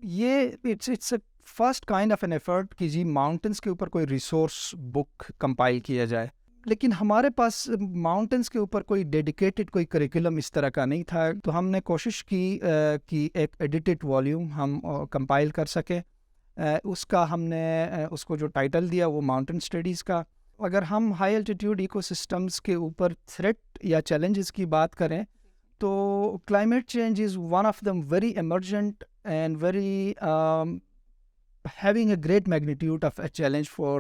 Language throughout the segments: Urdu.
یہ it's a first kind of an effort کہ جی ماؤنٹنس کے اوپر کوئی ریسورس بک کمپائل کیا جائے، لیکن ہمارے پاس ماؤنٹنس کے اوپر کوئی ڈیڈیکیٹڈ کوئی کریکولم اس طرح کا نہیں تھا، تو ہم نے کوشش کی کہ ایک ایڈیٹڈ والیوم ہم کمپائل کر سکیں. اس کا ہم نے اس کو جو ٹائٹل دیا وہ ماؤنٹن اسٹڈیز کا. اگر ہم ہائی الٹیٹیوڈ ایکو سسٹمز کے اوپر تھریٹ یا چیلنجز کی بات کریں تو climate change is one of them very emergent and very having a great magnitude of a challenge for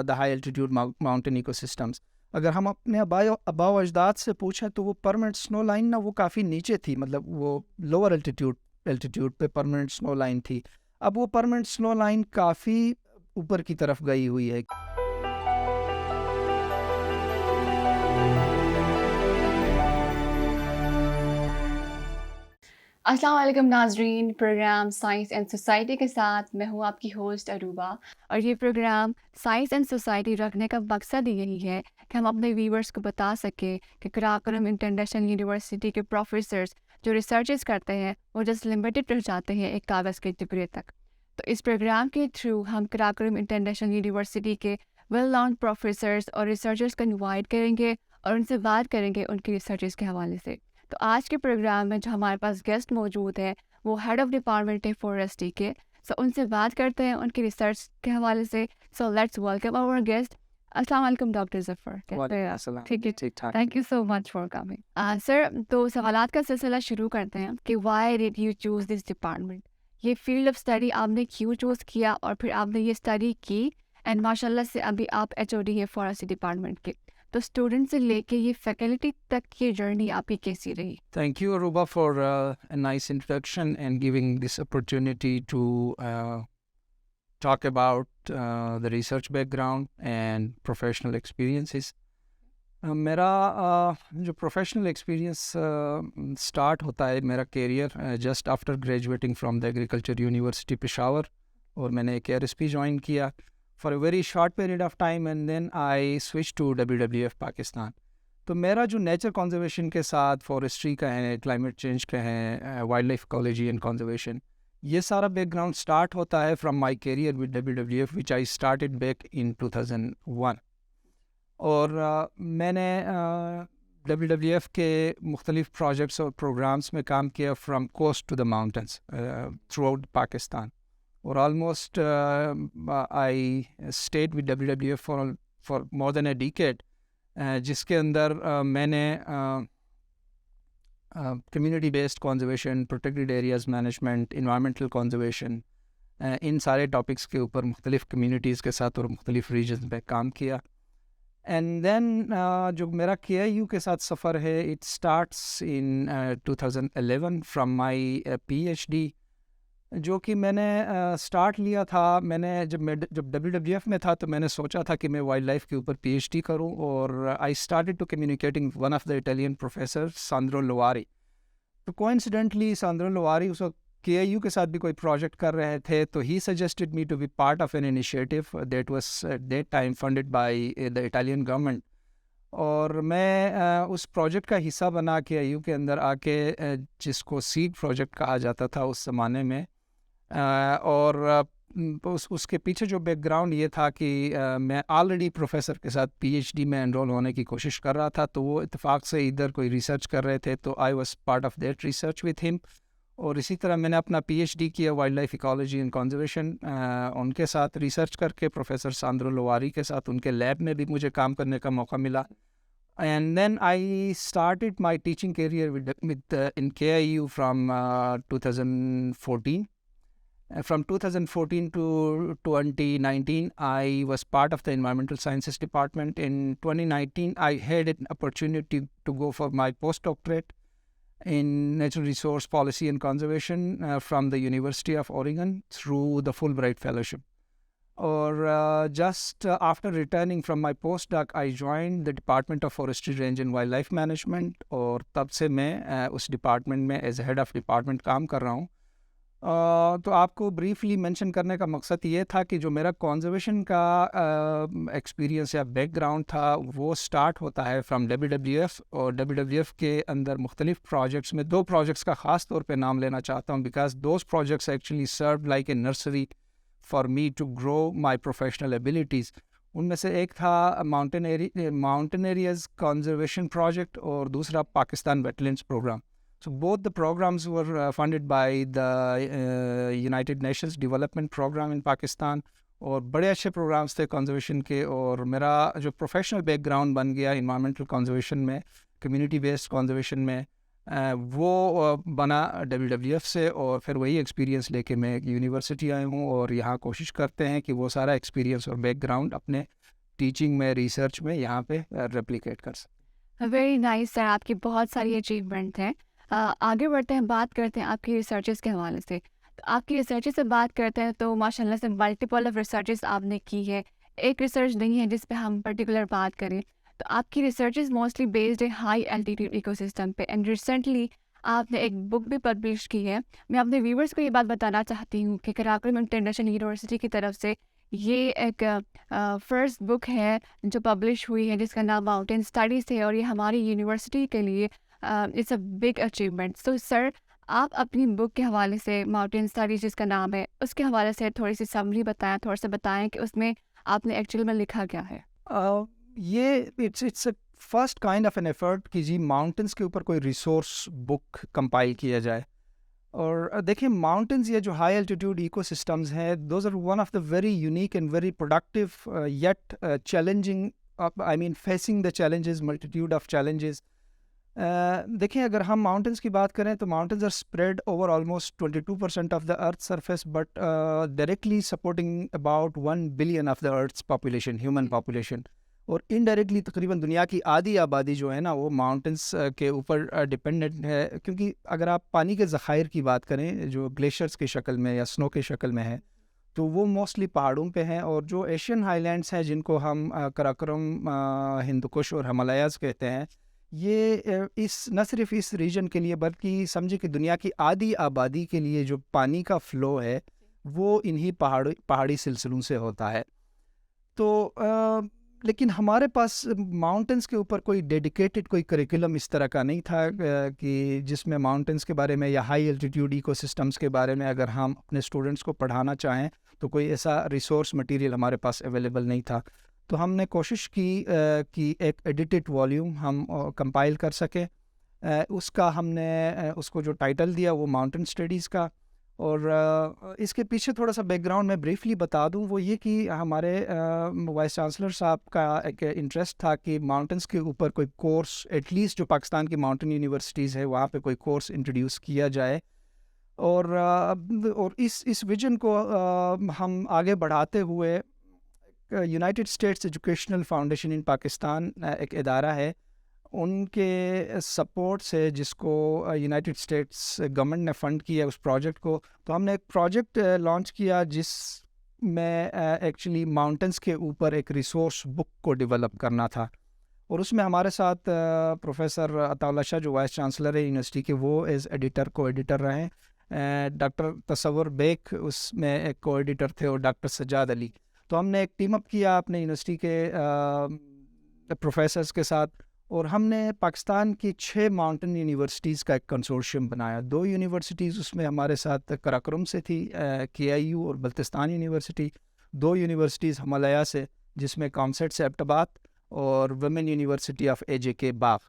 the high altitude mountain ecosystems. اگر ہم اپنے آباء و اجداد سے پوچھیں تو وہ پرماننٹ سنو لائن نا وہ کافی نیچے تھی، مطلب وہ لوور الٹیٹیوڈ پہ پرماننٹ سنو لائن تھی. اب وہ پرماننٹ سنو لائن کافی اوپر کی طرف گئی ہوئی ہے. السلام علیکم ناظرین، پروگرام سائنس اینڈ سوسائٹی کے ساتھ میں ہوں آپ کی ہوسٹ عروبہ، اور یہ پروگرام سائنس اینڈ سوسائٹی رکھنے کا مقصد یہی ہے کہ ہم اپنے ویورز کو بتا سکیں کہ قراقرم انٹرنیشنل یونیورسٹی کے پروفیسرز جو ریسرچز کرتے ہیں وہ جسٹ لمیٹڈ رہ جاتے ہیں ایک کاغذ کے ٹکڑے تک. تو اس پروگرام کے تھرو ہم قراقرم انٹرنیشنل یونیورسٹی کے ویل نون پروفیسرز اور ریسرچرز کو انوائٹ کریں گے اور ان سے بات کریں گے ان کی ریسرچز کے حوالے سے. تو آج کے پروگرام میں جو ہمارے پاس گیسٹ موجود ہیں وہ ہیڈ آف ڈپارٹمنٹ ہے فارسٹری کے. سو ان سے بات کرتے ہیں ان کی ریسرچ کے حوالے سے. So let's welcome our guest. السلام علیکم ڈاکٹر ظفر. ٹھیک ہے، thank you so much for coming. Sir, تو سوالات کا سلسلہ شروع کرتے ہیں کہ why did you choose this department? یہ فیلڈ آف اسٹڈی آپ نے کیوں چوز کیا اور پھر آپ نے یہ اسٹڈی کی اینڈ ماشاء اللہ سے ابھی آپ HOD ہے فارسٹری ڈپارٹمنٹ کے. تو اسٹوڈنٹ سے لے کے یہ فیکلٹی تک یہ جرنی آپ کی کیسی رہی؟ Thank you, Aruba, for a nice introduction and giving this opportunity to talk about the research background and professional experiences. میرا جو پروفیشنل ایکسپیرینس اسٹارٹ ہوتا ہے میرا career just after graduating from the agriculture university Peshawar, اور میں نے ایک ARSP جوائن کیا for a very short period of time and then I switch to WWF Pakistan. تو میرا جو نیچر کنزرویشن کے ساتھ فارسٹری کا ہے، کلائمیٹ چینج کا ہے، wildlife ecology and conservation, یہ سارا بیک گراؤنڈ اسٹارٹ ہوتا ہے from my career with WWF which I started back in 2001. اور میں نے WWF کے مختلف پروجیکٹس اور پروگرامس میں کام کیا from coast to the mountains throughout Pakistan. اور almost I stayed with WWF for more than a decade, جس کے اندر میں نے community based conservation, protected areas management, environmental conservation, ان سارے ٹاپکس کے اوپر مختلف کمیونٹیز کے ساتھ اور مختلف ریجنز میں کام کیا. اینڈ دین جو میرا KIU کے ساتھ سفر ہے it starts in 2011 from my PhD، جو کہ میں نے اسٹارٹ لیا تھا. میں نے جب WWF میں تھا تو میں نے سوچا تھا کہ میں وائلڈ لائف کے اوپر PhD کروں، اور I started to communicating one of the Italian professor Sandro Lovari. تو کوئنسیڈنٹلی ساندرو لواری اس وقت KIU کے ساتھ بھی کوئی پروجیکٹ کر رہے تھے، تو he suggested me to be part of an initiative that was that time funded by the Italian government. اور میں اس پروجیکٹ کا حصہ بنا KIU کے اندر آ کے، جس کو سیڈ پروجیکٹ کہا جاتا تھا اس زمانے میں. اور اس کے پیچھے جو بیک گراؤنڈ یہ تھا کہ میں آلریڈی پروفیسر کے ساتھ PhD میں انرول ہونے کی کوشش کر رہا تھا، تو وہ اتفاق سے ادھر کوئی ریسرچ کر رہے تھے، تو I was part of that research with him. اور اسی طرح میں نے اپنا PhD کیا wildlife ecology and conservation, ان کے ساتھ ریسرچ کر کے پروفیسر ساندرو لواری کے ساتھ ان کے لیب میں بھی مجھے کام کرنے کا موقع ملا. And then I started my teaching career with in KIU from 2014. From 2014 to 2019, I was part of the Environmental Sciences Department. In 2019, I had an opportunity to go for my postdoctorate in Natural Resource Policy and Conservation from the University of Oregon through the Fulbright Fellowship. Or just after returning from my postdoc, I joined the Department of Forestry, Range and Wildlife Management. اور تب سے میں اس ڈپارٹمنٹ میں ایز ہیڈ آف ڈپارٹمنٹ کام کر رہا ہوں. تو آپ کو بریفلی مینشن کرنے کا مقصد یہ تھا کہ جو میرا کنزرویشن کا ایکسپیرینس یا بیک گراؤنڈ تھا وہ سٹارٹ ہوتا ہے فرام WWF، اور WWF کے اندر مختلف پروجیکٹس میں 2 پروجیکٹس کا خاص طور پہ نام لینا چاہتا ہوں، because those projects actually served like a nursery for me to grow my professional abilities. ان میں سے ایک تھا ماؤنٹین ایریاز کنزرویشن پروجیکٹ، اور دوسرا Pakistan wetlands programme. So both the programs were funded by the United Nations Development Program in Pakistan, اور بڑے اچھے پروگرامس تھے کنزرویشن کے. اور میرا جو پروفیشنل بیک گراؤنڈ بن گیا انوائرمنٹل کنزرویشن میں، کمیونٹی بیسڈ کنزرویشن میں، وہ بنا WWF سے. اور پھر وہی ایکسپیرینس لے کے میں ایک یونیورسٹی آیا ہوں، اور یہاں کوشش کرتے ہیں کہ وہ سارا ایکسپیرینس اور بیک گراؤنڈ اپنے ٹیچنگ میں، ریسرچ میں یہاں پہ ریپلیکیٹ کر سکیں. ویری نائس سر، آپ کی بہت ساری اچیومنٹ ہیں. آگے بڑھتے ہیں، بات کرتے ہیں آپ کی ریسرچز کے حوالے سے. تو آپ کی ریسرچز سے بات کرتے ہیں تو ماشاء اللہ سے ملٹیپل آف ریسرچز آپ نے کی ہے، ایک ریسرچ نہیں ہے جس پہ ہم پرٹیکولر بات کریں. تو آپ کی ریسرچز موسٹلی بیسڈ ہے ہائی الٹیٹیوڈ ایکو سسٹم پہ، اینڈ ریسنٹلی آپ نے ایک بک بھی پبلش کی ہے. میں اپنے ویورس کو یہ بات بتانا چاہتی ہوں کہ کراکرم انٹرنیشنل یونیورسٹی کی طرف سے یہ ایک فرسٹ بک ہے جو پبلش ہوئی ہے جس کا نام ماؤنٹین اسٹڈیز ہے، اور یہ ہماری یونیورسٹی کے لیے اٹس اے بگ اچیومنٹ. سو سر، آپ اپنی بک کے حوالے سے ماؤنٹین اسٹڈیز جس کا نام ہے اس کے حوالے سے تھوڑی سی سمری بتائیں، تھوڑا سا بتائیں کہ اس میں آپ نے ایکچوئل میں لکھا کیا ہے. یہ it's a first kind of an effort کہ جی ماؤنٹینس کے اوپر کوئی ریسورس بک کمپائل کیا جائے. اور دیکھیں ماؤنٹینز یہ جو ہائی الٹیٹیوڈ ایکو سسٹمز ہیں، those are one of the very unique and very productive yet challenging, I mean facing the challenges, multitude of challenges. دیکھیں اگر ہم ماؤنٹینس کی بات کریں تو mountains are spread over almost 22% of the earth surface, but directly supporting about 1 billion of the earth's population, human population. اور انڈائریکٹلی تقریباً دنیا کی آدھی آبادی جو ہے نا وہ ماؤنٹینس کے اوپر ڈپینڈنٹ ہے. کیونکہ اگر آپ پانی کے ذخائر کی بات کریں جو گلیشیئرس کی شکل میں یا سنو کی شکل میں ہے تو وہ موسٹلی پہاڑوں پہ ہیں. اور جو ایشین ہائی لینڈس ہیں جن کو ہم کراکرم، ہندوکش اور ہمالیاز کہتے ہیں، یہ نہ صرف اس ریجن کے لیے بلکہ سمجھے کہ دنیا کی آدھی آبادی کے لیے جو پانی کا فلو ہے وہ انہی پہاڑی سلسلوں سے ہوتا ہے. تو لیکن ہمارے پاس ماؤنٹینس کے اوپر کوئی ڈیڈیکیٹڈ کوئی کریکولم اس طرح کا نہیں تھا کہ جس میں ماؤنٹینس کے بارے میں یا ہائی الٹیٹیوڈ ایکو سسٹمز کے بارے میں اگر ہم اپنے اسٹوڈنٹس کو پڑھانا چاہیں تو کوئی ایسا ریسورس مٹیریل ہمارے پاس اویلیبل نہیں تھا. تو ہم نے کوشش کی کہ ایک ایڈیٹڈ والیوم ہم کمپائل کر سکیں. اس کا ہم نے اس کو جو ٹائٹل دیا وہ ماؤنٹین اسٹڈیز کا. اور اس کے پیچھے تھوڑا سا بیک گراؤنڈ میں بریفلی بتا دوں، وہ یہ کہ ہمارے وائس چانسلر صاحب کا ایک انٹرسٹ تھا کہ ماؤنٹینس کے اوپر کوئی کورس، ایٹ لیسٹ جو پاکستان کی ماؤنٹین یونیورسٹیز ہے وہاں پہ کوئی کورس انٹروڈیوس کیا جائے. اور اس ویژن کو ہم آگے بڑھاتے ہوئے یونائٹڈ اسٹیٹس ایجوکیشنل فاؤنڈیشن ان پاکستان ایک ادارہ ہے، ان کے سپورٹ سے جس کو یونائٹڈ اسٹیٹس گورنمنٹ نے فنڈ کیا اس پروجیکٹ کو، تو ہم نے ایک پروجیکٹ لانچ کیا جس میں ایکچولی ماؤنٹینس کے اوپر ایک ریسورس بک کو ڈیولپ کرنا تھا. اور اس میں ہمارے ساتھ پروفیسر عطا اللہ شاہ جو وائس چانسلر ہے یونیورسٹی کے، وہ ایز ایڈیٹر کو ایڈیٹر رہے. ڈاکٹر تصور بیگ اس میں ایک کو ایڈیٹر تھے، اور ڈاکٹر سجاد علی. تو ہم نے ایک ٹیم اپ کیا اپنے یونیورسٹی کے پروفیسرز کے ساتھ، اور ہم نے پاکستان کی 6 ماؤنٹین یونیورسٹیز کا ایک کنسورشیم بنایا. 2 یونیورسٹیز اس میں ہمارے ساتھ کراکرم سے تھی، KIU اور بلتستان یونیورسٹی. 2 یونیورسٹیز ہمالیہ سے جس میں کامسیٹ سے ایبٹآباد اور ویمن یونیورسٹی آف AJK باغ.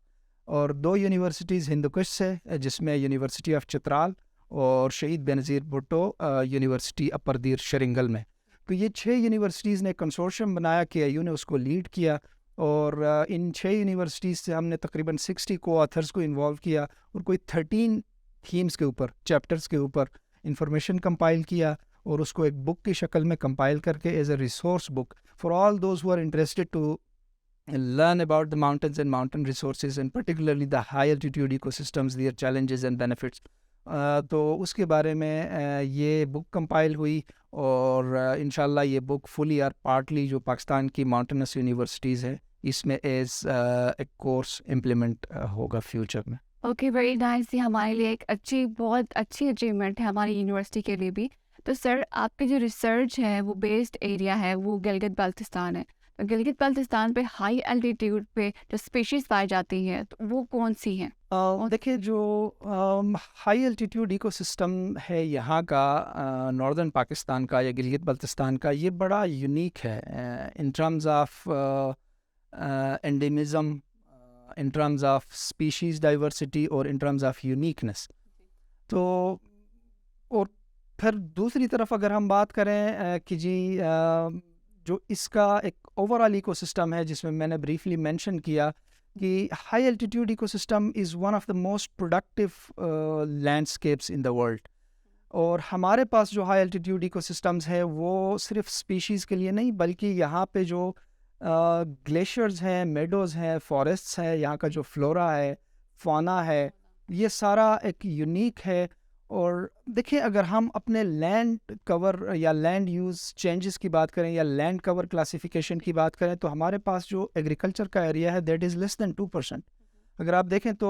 اور 2 یونیورسٹیز ہندوکش سے جس میں یونیورسٹی آف چترال اور شہید بینظیر بھٹو یونیورسٹی اپر دیر شرنگل میں. تو یہ 6 یونیورسٹیز نے کنسورشیم بنایا، KIU نے اس کو لیڈ کیا. اور ان 6 یونیورسٹیز سے ہم نے تقریباً 60 کو آتھرز کو انوالو کیا، اور کوئی 13 تھیمز کے اوپر، چیپٹرز کے اوپر انفارمیشن کمپائل کیا، اور اس کو ایک بک کی شکل میں کمپائل کر کے as a resource book for all those who are interested to learn about the mountains and mountain resources and particularly the high altitude ecosystems, their challenges and benefits. تو اس کے بارے میں یہ بک کمپائل ہوئی، اور انشاءاللہ یہ بک فلی اور پارٹلی جو پاکستان کی ماؤنٹینس یونیورسٹیز ہے اس میں ایز ایک کورس امپلیمنٹ ہوگا فیوچر میں. Okay, very nice. یہ ہمارے لیے ایک بہت اچھی اچیومنٹ ہے ہماری یونیورسٹی کے لیے بھی. تو سر آپ کی جو ریسرچ ہے وہ بیسڈ ایریا ہے وہ گلگت بلتستان ہے. تو گلگت بلتستان پہ ہائی الٹیٹیوڈ پہ جو اسپیشیز پائی جاتی ہیں تو وہ کون سی ہیں؟ دیکھیں جو ہائی الٹیٹیوڈ ایکو سسٹم ہے یہاں کا، ناردرن پاکستان کا یا گلگت بلتستان کا، یہ بڑا یونیک ہے in terms of endemism, in terms of species diversity اور ان ٹرمز آف یونیکنس. تو اور پھر دوسری طرف اگر ہم بات کریں کہ جی جو اس کا ایک اوور آل ایکو سسٹم ہے جس میں نے بریفلی مینشن کیا کہ high altitude ecosystem is one of the most productive landscapes in the world. اور ہمارے پاس جو ہائی الٹیٹیوڈ ایکو سسٹمز ہے وہ صرف اسپیشیز کے لیے نہیں بلکہ یہاں پہ جو گلیشیئرز ہیں، میڈوز ہیں، فارسٹس ہیں، یہاں کا جو فلورا ہے، فونا ہے، یہ سارا ایک یونیک ہے. اور دیکھیں اگر ہم اپنے لینڈ کور یا لینڈ یوز چینجز کی بات کریں یا لینڈ کور کلاسیفیکیشن کی بات کریں تو ہمارے پاس جو ایگریکلچر کا ایریا ہے دیٹ از لیس دین 2%. اگر آپ دیکھیں تو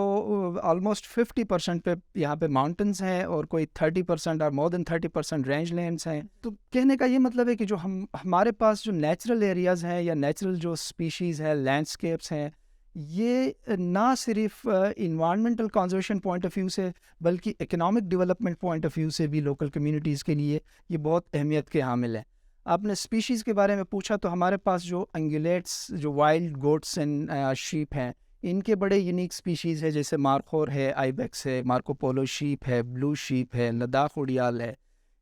آلموسٹ 50% پہ یہاں پہ ماؤنٹنس ہیں اور کوئی 30% اور مور دین 30% رینج لینڈس ہیں. تو کہنے کا یہ مطلب ہے کہ جو ہمارے پاس جو نیچرل ایریاز ہیں یا نیچرل جو اسپیشیز ہیں، لینڈسکیپس ہیں، یہ نہ صرف environmental conservation point of view سے بلکہ economic development point of view سے بھی لوکل کمیونٹیز کے لیے یہ بہت اہمیت کے حامل ہے. آپ نے اسپیشیز کے بارے میں پوچھا تو ہمارے پاس جو انگولیٹس، جو وائلڈ گوٹس اینڈ شیپ ہیں، ان کے بڑے یونیک اسپیشیز ہے جیسے مارخور ہے، آئیبیکس ہے، مارکو پولو شیپ ہے، بلو شیپ ہے، لداخ اڈیال ہے.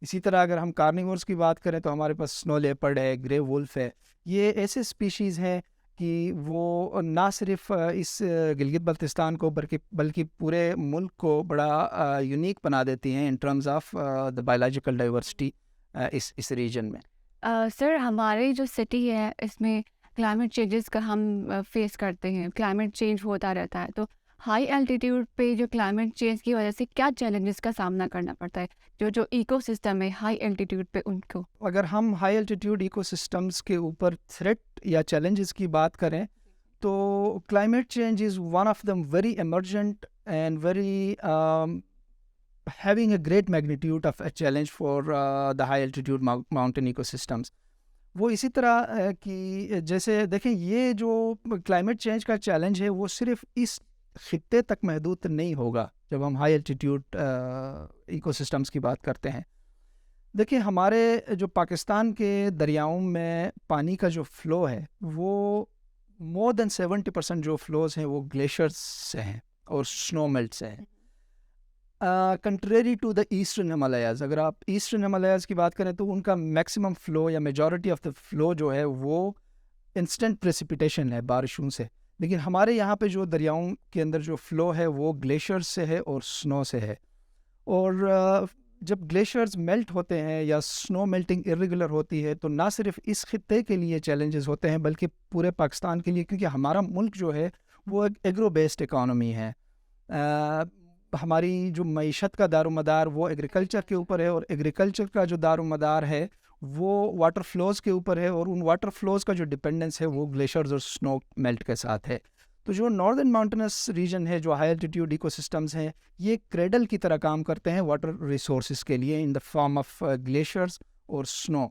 اسی طرح اگر ہم کارنیورس کی بات کریں تو ہمارے پاس سنو لیپرڈ ہے، گرے وولف ہے. یہ ایسے اسپیشیز ہیں کہ وہ نہ صرف اس گلگت بلتستان کو بلکہ پورے ملک کو بڑا یونیک بنا دیتی ہیں in terms of the biological diversity اس ریجن میں. سر ہماری جو سٹی ہے اس میں کلائمیٹ چینجز کا ہم فیس کرتے ہیں، کلائمیٹ چینج ہوتا رہتا ہے. تو ہائی الٹیٹیوڈ پہ جو کلائمیٹ چینج کی وجہ سے کیا چیلنجز کا سامنا کرنا پڑتا ہے جو ایکو سسٹم ہے ہائی الٹیٹیوڈ پہ ان کو؟ اگر ہم ہائی الٹیٹیوڈ ایکو سسٹمز کے اوپر تھریٹ یا چیلنجز کی بات کریں تو climate change is one of them very emergent and very having a great magnitude of a challenge for the high altitude mountain ecosystems. وہ اسی طرح کہ جیسے دیکھیں یہ جو کلائمیٹ چینج کا چیلنج ہے وہ صرف اس خطے تک محدود نہیں ہوگا جب ہم ہائی الٹیٹیوڈ ایکو سسٹمز کی بات کرتے ہیں. دیکھیں ہمارے جو پاکستان کے دریاؤں میں پانی کا جو فلو ہے وہ مور دین 70% جو فلوز ہیں وہ گلیشیئرس سے ہیں اور سنو میلٹ سے ہیں. Contrary to the eastern Himalayas, اگر آپ ایسٹرن ہمالیاز کی بات کریں تو ان کا میکسیمم فلو یا میجورٹی آف دا فلو جو ہے وہ انسٹنٹ پریسیپیٹیشن ہے، بارشوں سے. لیکن ہمارے یہاں پہ جو دریاؤں کے اندر جو فلو ہے وہ گلیشیئر سے ہے اور سنو سے ہے. اور جب گلیشیئرز میلٹ ہوتے ہیں یا سنو میلٹنگ ارریگولر ہوتی ہے تو نہ صرف اس خطے کے لیے چیلنجز ہوتے ہیں بلکہ پورے پاکستان کے لیے، کیونکہ ہمارا ملک جو ہے وہ ایک ایگرو بیسڈ اکانومی ہے. ہماری جو معیشت کا دار و مدار وہ ایگریکلچر کے اوپر ہے اور ایگریکلچر کا جو دار و مدار ہے وہ واٹر فلوز کے اوپر ہے اور ان واٹر فلوز کا جو ڈپینڈنس ہے وہ گلیشیئرز اور سنو میلٹ کے ساتھ ہے. تو جو ناردرن ماؤنٹنس ریجن ہے، جو ہائی الٹیٹیوڈ ایکو سسٹمز ہیں، یہ کریڈل کی طرح کام کرتے ہیں واٹر ریسورسز کے لیے ان دا فارم آف گلیشیئرز اور سنو.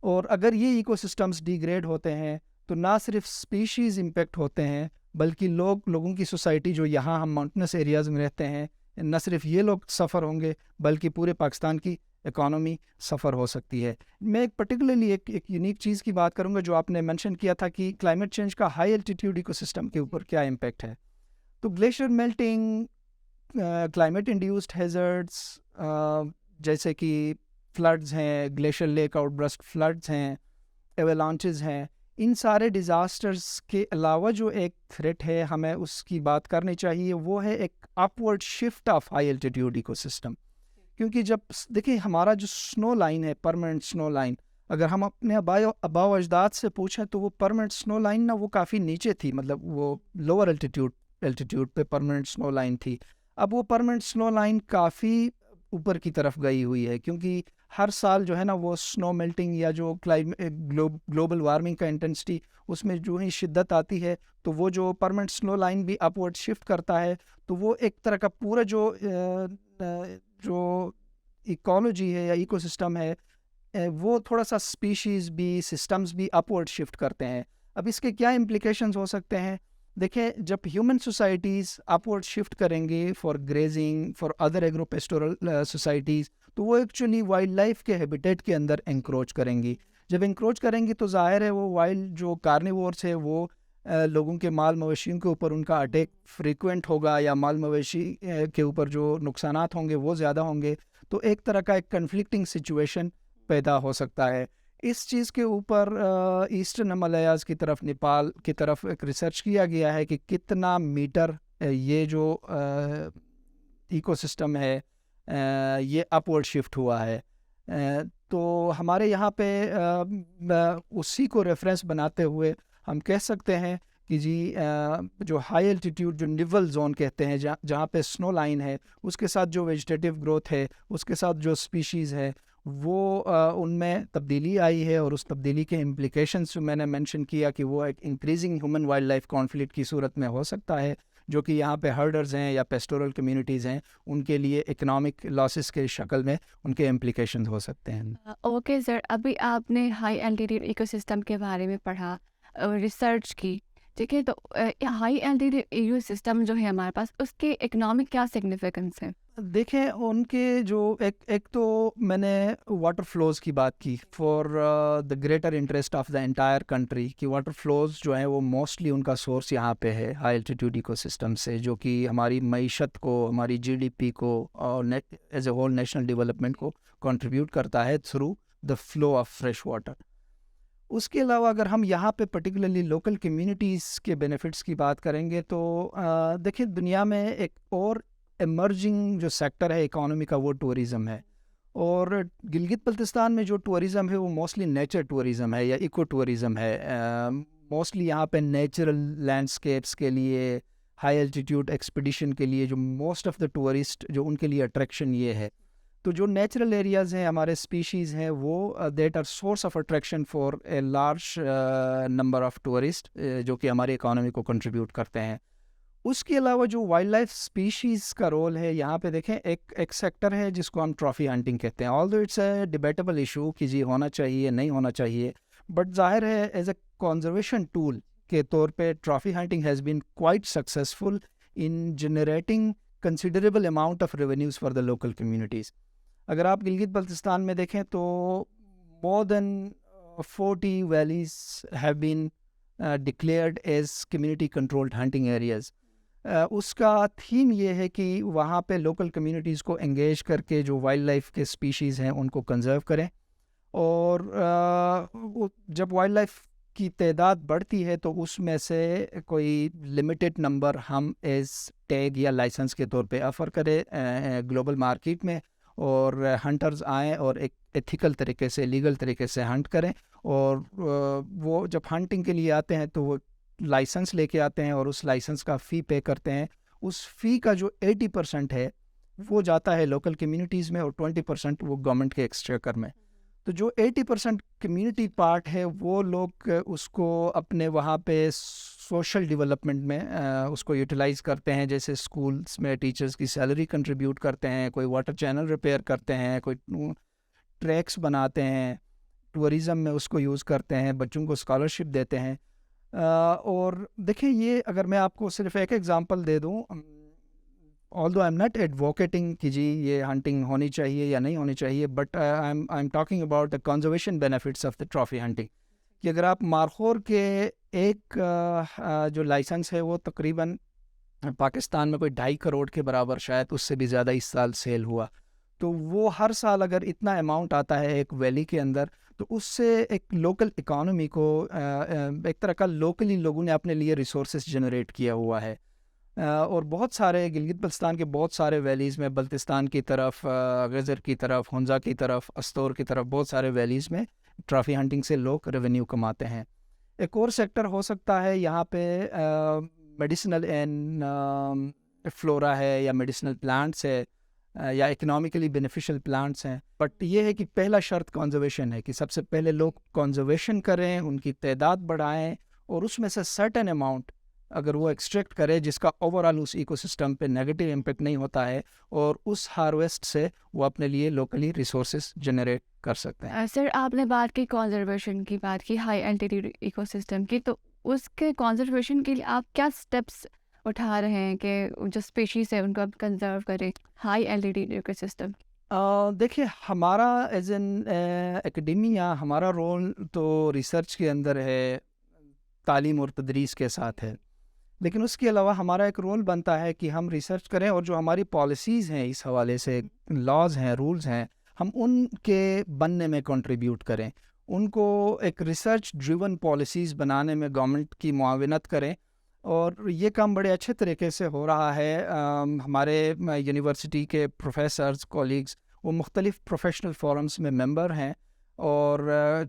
اور اگر یہ ایکو سسٹمز ڈیگریڈ ہوتے ہیں تو نہ صرف اسپیشیز امپیکٹ ہوتے ہیں بلکہ لوگوں کی سوسائٹی جو یہاں ہم ماؤنٹنس ایریاز میں رہتے ہیں، نہ صرف یہ لوگ سفر ہوں گے بلکہ پورے پاکستان کی اکانومی سفر ہو سکتی ہے. میں ایک پرٹیکولرلی ایک یونیک چیز کی بات کروں گا جو آپ نے مینشن کیا تھا کہ کلائمیٹ چینج کا ہائی الٹیٹیوڈ ایکو سسٹم کے اوپر کیا امپیکٹ ہے. تو glacier melting, climate induced hazards جیسے کہ فلڈز ہیں، glacier lake outburst floods ہیں، ایولانچز ہیں، ان سارے ڈیزاسٹرز کے علاوہ جو ایک تھریٹ ہے ہمیں اس کی بات کرنی چاہیے وہ ہے ایک upward shift of high altitude ecosystem. کیونکہ جب دیکھیں ہمارا جو سنو لائن ہے، پرماننٹ سنو لائن، اگر ہم اپنے آباء و اجداد سے پوچھیں تو وہ پرماننٹ سنو لائن نا وہ کافی نیچے تھی، مطلب وہ لوور الٹیٹیوڈ پہ پرماننٹ سنو لائن تھی. اب وہ پرماننٹ سنو لائن کافی اوپر کی طرف گئی ہوئی ہے کیونکہ ہر سال جو ہے نا وہ سنو میلٹنگ یا جو گلوبل وارمنگ کا انٹینسٹی اس میں جو ہی شدت آتی ہے تو وہ جو پرماننٹ سنو لائن بھی اپورڈ شفٹ کرتا ہے، تو وہ ایک طرح کا پورا جو ایکالوجی ہے یا ایکو سسٹم ہے وہ تھوڑا سا اسپیشیز بھی سسٹمز بھی اپورڈ شفٹ کرتے ہیں۔ اب اس کے کیا امپلیکیشنز ہو سکتے ہیں؟ دیکھیں، جب ہیومن سوسائٹیز اپورڈ شفٹ کریں گے for grazing for other agro pastoral societies, تو وہ ایکچولی وائلڈ لائف کے ہیبیٹیٹ کے اندر انکروچ کریں گی۔ جب انکروچ کریں گی تو ظاہر ہے وہ وائلڈ جو کارنیورس ہے وہ لوگوں کے مال مویشیوں کے اوپر ان کا اٹیک فریکوینٹ ہوگا، یا مال مویشی کے اوپر جو نقصانات ہوں گے وہ زیادہ ہوں گے، تو ایک طرح کا ایک کنفلکٹنگ سچویشن پیدا ہو سکتا ہے۔ اس چیز کے اوپر ایسٹرن ہمالیاز کی طرف، نیپال کی طرف ایک ریسرچ کیا گیا ہے کہ کتنا میٹر یہ جو ایکو سسٹم ہے یہ اپورڈ شفٹ ہوا ہے۔ تو ہمارے یہاں پہ اسی کو ریفرنس بناتے ہوئے ہم کہہ سکتے ہیں کہ جی جو ہائی الٹیٹیوڈ جو نیول زون کہتے ہیں جہاں پہ سنو لائن ہے، اس کے ساتھ جو ویجیٹیٹیو گروتھ ہے، اس کے ساتھ جو سپیشیز ہے وہ ان میں تبدیلی آئی ہے، اور اس تبدیلی کے امپلیکیشنز جو میں نے مینشن کیا کہ وہ ایک increasing human wildlife conflict کی صورت میں ہو سکتا ہے، جو کہ یہاں پہ ہرڈرز ہیں یا پیسٹورل کمیونٹیز ہیں، ان کے لیے اکنامک لاسز کے شکل میں ان کے امپلیکیشنز ہو سکتے ہیں۔ اوکے سر، ابھی آپ نے ہائی الٹیٹیوڈ ایکو سسٹم کے بارے میں پڑھا، ریسرچ کی، ٹھیک ہے، تو ہائی الٹیٹیوڈ ایکو سسٹم جو ہے ہمارے پاس، اس کے اکنامک کیا سگنیفیکنس ہے؟ دیکھیں، ان کے جو ایک تو میں نے واٹر فلوز کی بات کی for the greater interest of the entire country, کہ واٹر فلوز جو ہیں وہ موسٹلی ان کا سورس یہاں پہ ہے ہائی الٹیٹیوڈ ایکو سسٹم سے، جو کہ ہماری معیشت کو، ہماری جی ڈی پی کو اور as a whole national development کو کنٹریبیوٹ کرتا ہے through the flow of fresh water. اس کے علاوہ اگر ہم یہاں پہ پرٹیکولرلی لوکل کمیونٹیز کے بینیفٹس کی بات کریں گے تو دیکھیں، دنیا میں ایک اور ایمرجنگ جو سیکٹر ہے اکانومی کا وہ ٹورزم ہے، اور گلگت بلتستان میں جو ٹورزم ہے وہ موسٹلی نیچر ٹورزم ہے یا ایکو ٹورزم ہے۔ موسٹلی یہاں پہ نیچرل لینڈسکیپس کے لیے، ہائی الٹیٹیوڈ ایکسپیڈیشن کے لیے جو موسٹ آف دا ٹورسٹ جو ان کے لیے اٹریکشن یہ ہے، تو جو نیچرل ایریاز ہیں، ہمارے اسپیشیز ہیں، وہ that are source of attraction for a large number of tourist, جو کہ ہماری اکانومی کو کنٹریبیوٹ کرتے ہیں۔ اس کے علاوہ جو وائلڈ لائف اسپیشیز کا رول ہے یہاں پہ، دیکھیں ایک سیکٹر ہے جس کو ہم ٹرافی ہنٹنگ کہتے ہیں، although it's a debatable issue کہ جی ہونا چاہیے نہیں ہونا چاہیے، بٹ ظاہر ہے ایز اے کنزرویشن ٹول کے طور پہ trophy hunting has been quite successful in generating considerable amount of revenues for the local communities. اگر آپ گلگت بلتستان میں دیکھیں تو more than 40 valleys have been declared as community controlled hunting areas. اس کا تھیم یہ ہے کہ وہاں پہ لوکل کمیونٹیز کو انگیج کر کے جو وائلڈ لائف کے اسپیشیز ہیں ان کو کنزرو کریں، اور جب وائلڈ لائف کی تعداد بڑھتی ہے تو اس میں سے کوئی لمیٹڈ نمبر ہم ایز ٹیگ یا لائسنس کے طور پہ آفر کرے گلوبل مارکیٹ میں، اور ہنٹرز آئیں اور ایک ایتھیکل طریقے سے، لیگل طریقے سے ہنٹ کریں، اور وہ جب ہنٹنگ کے لیے آتے ہیں تو وہ لائسنس لے کے آتے ہیں اور اس لائسنس کا فی پے کرتے ہیں۔ اس فی کا جو 80% ہے وہ جاتا ہے لوکل کمیونٹیز میں، اور 20% وہ گورنمنٹ کے ایکسچیکر میں۔ تو جو 80% کمیونٹی پارٹ ہے وہ لوگ اس کو اپنے وہاں پہ سوشل ڈیولپمنٹ میں اس کو یوٹیلائز کرتے ہیں، جیسے اسکولس میں ٹیچرز کی سیلری کنٹریبیوٹ کرتے ہیں، کوئی واٹر چینل ریپیئر کرتے ہیں، کوئی ٹریکس بناتے ہیں، ٹورزم میں اس کو یوز کرتے ہیں، بچوں کو اسکالرشپ دیتے ہیں۔ اور دیکھیں، یہ اگر میں آپ کو صرف ایک ایگزامپل دے دوں، although I'm not advocating کہ جی یہ ہنٹنگ ہونی چاہیے یا نہیں ہونی چاہیے، but I'm talking about the conservation benefits of the trophy hunting، کہ اگر آپ مارخور کے ایک جو لائسنس ہے وہ تقریباً پاکستان میں کوئی 2.5 کروڑ کے برابر، شاید اس سے بھی زیادہ اس سال سیل ہوا، تو وہ ہر سال اگر اتنا اماؤنٹ آتا ہے ایک ویلی کے اندر، تو اس سے ایک لوکل اکانومی کو ایک طرح کا لوکلی لوگوں نے اپنے لیے ریسورسز جنریٹ کیا ہوا ہے۔ اور بہت سارے گلگت بلتستان کے بہت سارے ویلیز میں، بلتستان کی طرف، غزر کی طرف، ہنزا کی طرف، استور کی طرف، بہت سارے ویلیز میں ٹرافی ہنٹنگ سے لوگ ریونیو کماتے ہیں۔ ایک اور سیکٹر ہو سکتا ہے یہاں پہ میڈیسنل اینڈ فلورا ہے یا میڈیسنل پلانٹس ہے، یا اکنامکلی بینیفیشل پلانٹس ہیں. بٹ یہ ہے کہ پہلا شرط کنزرویشن ہے کہ سب سے پہلے لوگ کنزرویشن کریں, ان کی تعداد بڑھائیں, اور اس میں سے سرٹن اماؤنٹ اگر وہ ایکسٹریکٹ کرے جس کا اوور آل اس ایکو سسٹم پہ نیگیٹو امپیکٹ نہیں ہوتا ہے, اور اس ہارویسٹ سے وہ اپنے لیے لوکلی ریسورسز جنریٹ کر سکتے ہیں. سر آپ نے بات کی کنزرویشن کی, بات کی ہائی الٹیٹیوڈ ایکو سسٹم کی, تو اس کے کنزرویشن کے لیے آپ کیا اسٹیپس اٹھا رہے ہیں کہ جو اسپیشیز ہے ان کو آپ کنزرو کریں ہائی الٹیٹیوڈ ایکو سسٹم؟ دیکھیے ہمارا ایز این اکیڈیمیا ہمارا رول تو ریسرچ کے اندر ہے, تعلیم اور تدریس کے ساتھ ہے, لیکن اس کے علاوہ ہمارا ایک رول بنتا ہے کہ ہم ریسرچ کریں اور جو ہماری پالیسیز ہیں اس حوالے سے, لاز ہیں, رولز ہیں, ہم ان کے بننے میں کنٹریبیوٹ کریں, ان کو ایک ریسرچ ڈریون پالیسیز بنانے میں گورنمنٹ کی معاونت کریں. اور یہ کام بڑے اچھے طریقے سے ہو رہا ہے. ہمارے یونیورسٹی کے پروفیسرز, کولیگز, وہ مختلف پروفیشنل فورمز میں ممبر ہیں, اور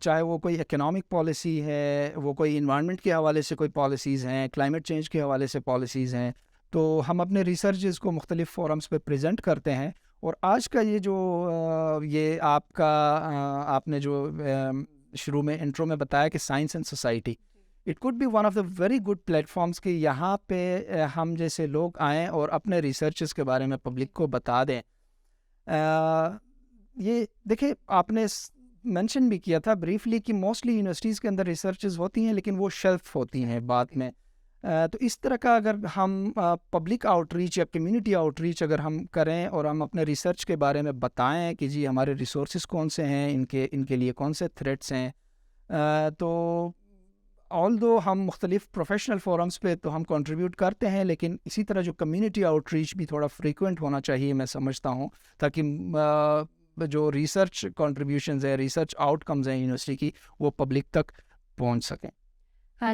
چاہے وہ کوئی اکنامک پالیسی ہے, وہ کوئی انوائرمنٹ کے حوالے سے کوئی پالیسیز ہیں, کلائمیٹ چینج کے حوالے سے پالیسیز ہیں, تو ہم اپنے ریسرچز کو مختلف فورمز پہ پریزنٹ کرتے ہیں. اور آج کا یہ جو یہ آپ نے جو شروع میں انٹرو میں بتایا کہ science and society, it could be one of the very good platforms کہ یہاں پہ ہم جیسے لوگ آئیں اور اپنے ریسرچز کے بارے میں پبلک کو بتا دیں. یہ دیکھیں آپ نے مینشن بھی کیا تھا بریفلی کہ موسٹلی یونیورسٹیز کے اندر ریسرچز ہوتی ہیں لیکن وہ شیلف ہوتی ہیں بعد میں. تو اس طرح کا اگر ہم پبلک آؤٹ ریچ یا کمیونٹی آؤٹ ریچ اگر ہم کریں اور ہم اپنے ریسرچ کے بارے میں بتائیں کہ جی ہمارے ریسورسز کون سے ہیں, ان کے لیے کون سے تھریٹس ہیں, تو آل دو ہم مختلف پروفیشنل فورمز پہ تو ہم کنٹریبیوٹ کرتے ہیں, لیکن اسی طرح جو کمیونٹی آؤٹ ریچ بھی تھوڑا فریکوینٹ ہونا چاہیے میں سمجھتا ہوں, تاکہ جو ریسرچ کنٹریبیوشنز ہیں, ریسرچ آؤٹ کمز ہیں یونیورسٹی کی, وہ پبلک تک پہنچ سکیں.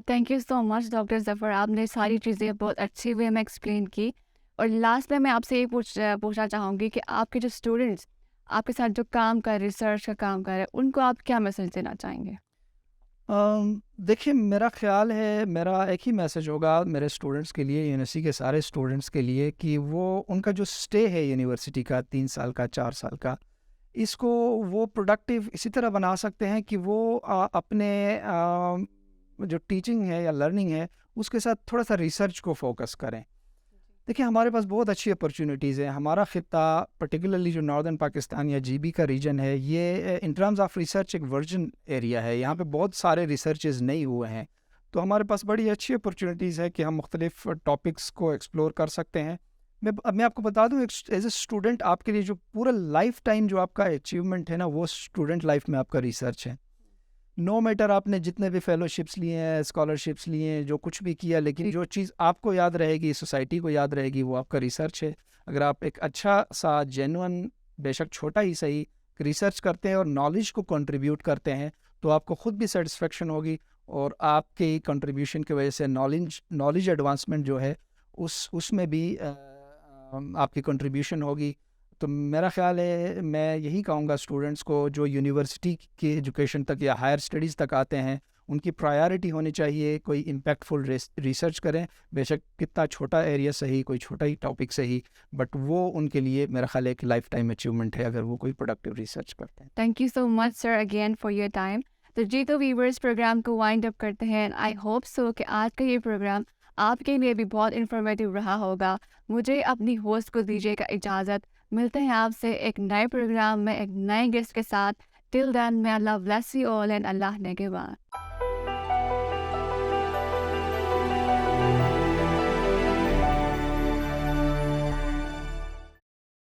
Thank you so much doctor Zafar, آپ نے ساری چیزیں بہت اچھی وے میں ایکسپلین کی. اور لاسٹ میں آپ سے یہ پوچھنا چاہوں گی کہ آپ کے جو اسٹوڈنٹس آپ کے ساتھ جو کام کر ریسرچ کا کام کر رہے ہیں, ان کو آپ کیا میسج دینا چاہیں گے؟ دیکھیے میرا خیال ہے میرا ایک ہی میسج ہوگا میرے اسٹوڈنٹس کے لیے, یونیورسٹی کے سارے اسٹوڈنٹس کے لیے, کہ وہ ان کا جو اسٹے ہے یونیورسٹی کا 3 سال کا 4 سال کا, اس کو وہ پروڈکٹیو اسی طرح بنا سکتے ہیں کہ وہ اپنے جو ٹیچنگ ہے یا لرننگ ہے اس کے ساتھ تھوڑا سا ریسرچ کو فوکس کریں. دیکھیں ہمارے پاس بہت اچھی اپرچونیٹیز ہیں. ہمارا خطہ پرٹیکولرلی جو ناردرن پاکستان یا GB کا ریجن ہے, یہ ان ٹرمز آف ریسرچ ایک ورجن ایریا ہے, یہاں پہ بہت سارے ریسرچز نہیں ہوئے ہیں, تو ہمارے پاس بڑی اچھی اپرچونیٹیز ہے کہ ہم مختلف ٹاپکس کو ایکسپلور کر سکتے ہیں. میں آپ کو بتا دوں ایز اے اسٹوڈنٹ آپ کے لیے جو پورا لائف ٹائم جو آپ کا اچیومنٹ ہے نا, وہ اسٹوڈنٹ لائف میں آپ کا ریسرچ ہے. نو میٹر آپ نے جتنے بھی فیلوشپس لیے ہیں, اسکالرشپس لیے ہیں, جو کچھ بھی کیا, لیکن جو چیز آپ کو یاد رہے گی, سوسائٹی کو یاد رہے گی, وہ آپ کا ریسرچ ہے. اگر آپ ایک اچھا سا جینون, بے شک چھوٹا ہی صحیح, ریسرچ کرتے ہیں اور نالج کو کنٹریبیوٹ کرتے ہیں, تو آپ کو خود بھی سیٹسفیکشن ہوگی, اور آپ کی کنٹریبیوشن کی وجہ سے نالج ایڈوانسمنٹ جو ہے اس میں بھی آپ کی کنٹریبیوشن ہوگی. تو میرا خیال ہے میں یہی کہوں گا اسٹوڈنٹس کو جو یونیورسٹی کی ایجوکیشن تک یا ہائر اسٹڈیز تک آتے ہیں, ان کی پرائیورٹی ہونی چاہیے کوئی امپیکٹفل ریسرچ کریں, بے شک کتنا چھوٹا ایریا صحیح, کوئی چھوٹا ہی ٹاپک صحیح, بٹ وہ ان کے لیے میرا خیال ہے ایک لائف ٹائم اچیومنٹ ہے اگر وہ کوئی پروڈکٹیو ریسرچ کرتے ہیں. Thank you so much sir again for your time. تو جی تو ویورس پروگرام کو وائنڈ اپ کرتے ہیں. آئی ہوپ سو کہ آج کا یہ پروگرام آپ کے لیے بھی بہت انفارمیٹیو رہا ہوگا. مجھے اپنی ہوسٹ کو دیجیے گا اجازت. ملتے ہیں آپ سے ایک نئے پروگرام میں ایک نئے گیسٹ کے ساتھ. ٹل دین may Allah bless you all and اللہ نگہبان.